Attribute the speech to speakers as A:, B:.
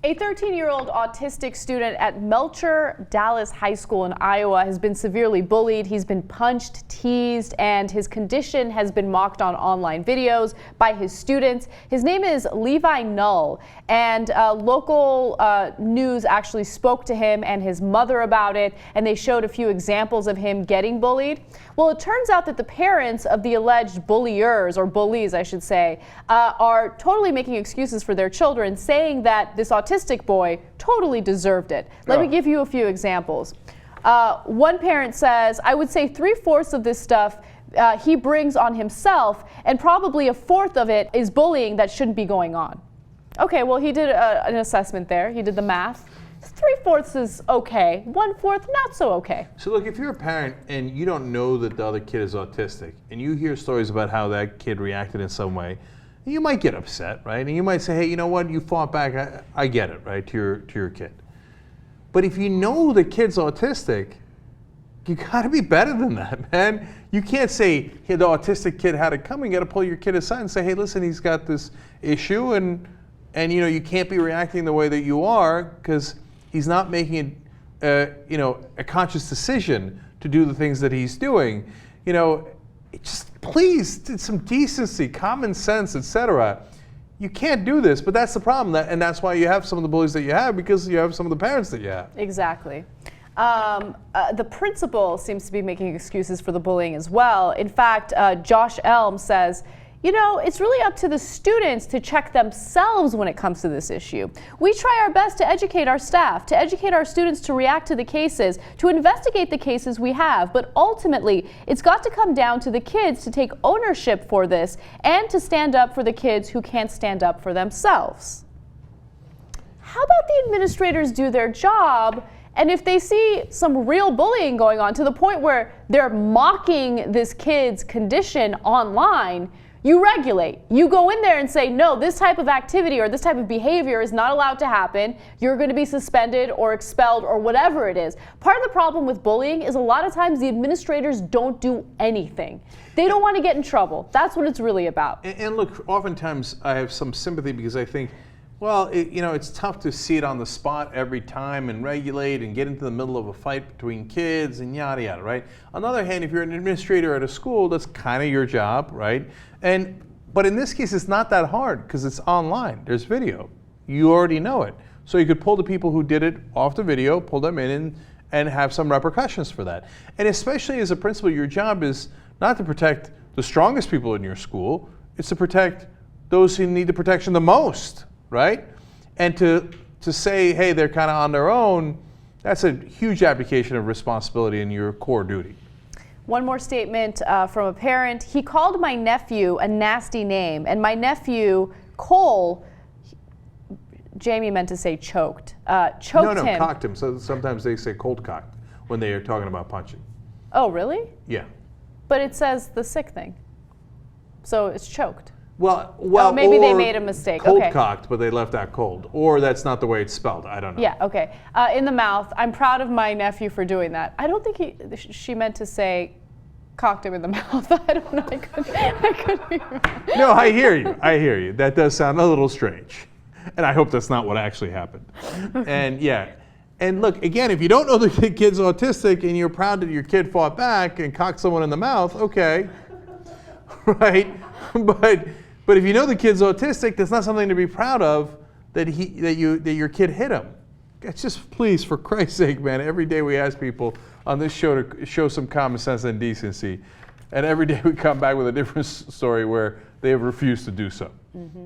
A: A 13-year-old autistic student at Melcher-Dallas High School in Iowa has been severely bullied. He's been punched, teased, and his condition has been mocked on online videos by his students. His name is Levi Null, and local news actually spoke to him and his mother about it, and they showed a few examples of him getting bullied. Well, it turns out that the parents of the alleged bulliers, or bullies I should say, are totally making excuses for their children, saying that this autistic boy totally deserved it. Let me give you a few examples. One parent says, I would say 3/4 of this stuff he brings on himself, and probably a fourth of it is bullying that shouldn't be going on. Okay, well, he did an assessment there. He did the math. 3/4 is okay. 1/4 not so okay.
B: So look, if you're a parent and you don't know that the other kid is autistic, and you hear stories about how that kid reacted in some way, you might get upset, right? And you might say, hey, you know what? You fought back. I get it, right? To your kid. But if you know the kid's autistic, you got to be better than that, man. You can't say, hey, the autistic kid had it coming. You got to pull your kid aside and say, hey, listen, he's got this issue, and you know, you can't be reacting the way that you are because he's not making a conscious decision to do the things that he's doing. You know, just please, some decency, common sense, etc. You can't do this, but that's the problem, and that's why you have some of the bullies that you have, because you have some of the parents that you have.
A: Exactly. The principal seems to be making excuses for the bullying as well. In fact, Josh Elm says, you know, it's really up to the students to check themselves when it comes to this issue. We try our best to educate our staff, to educate our students to react to the cases, to investigate the cases we have, but ultimately it's got to come down to the kids to take ownership for this and to stand up for the kids who can't stand up for themselves. How about the administrators do their job, and if they see some real bullying going on to the point where they're mocking this kid's condition online, you regulate. You go in there and say, no, this type of activity or this type of behavior is not allowed to happen. You're going to be suspended or expelled or whatever it is. Part of the problem with bullying is a lot of times the administrators don't do anything. They don't want to get in trouble. That's what it's really about.
B: And look, oftentimes I have some sympathy because I think, well, it's tough to see it on the spot every time and regulate and get into the middle of a fight between kids and yada yada, right? On the other hand, if you're an administrator at a school, that's kind of your job, right? But in this case, it's not that hard because it's online. There's video. You already know it. So you could pull the people who did it off the video, pull them in, and have some repercussions for that. And especially as a principal, your job is not to protect the strongest people in your school. It's to protect those who need the protection the most. Right? And to say, hey, they're kind of on their own, that's a huge abdication of responsibility in your core duty.
A: One more statement from a parent. He called my nephew a nasty name, and my nephew, Cole, Jamie meant to say choked him.
B: No, cocked him. So sometimes they say cold cocked when they are talking about punching.
A: Oh, really?
B: Yeah.
A: But it says the sick thing. So it's choked.
B: Well,
A: maybe they made a mistake.
B: Cold
A: okay.
B: cocked, but they left out cold. Or that's not the way it's spelled. I don't know.
A: Yeah, okay. In the mouth. I'm proud of my nephew for doing that. I don't think she meant to say cocked him in the mouth. I don't know. I couldn't hear.
B: No, I hear you. That does sound a little strange. And I hope that's not what actually happened. And yeah. And look, again, if you don't know the kid's autistic and you're proud that your kid fought back and cocked someone in the mouth, okay. Right? But if you know the kid's autistic, that's not something to be proud of that your kid hit him. It's just, please, for Christ's sake, man, every day we ask people on this show to show some common sense and decency. And every day we come back with a different story where they have refused to do so. Mm-hmm.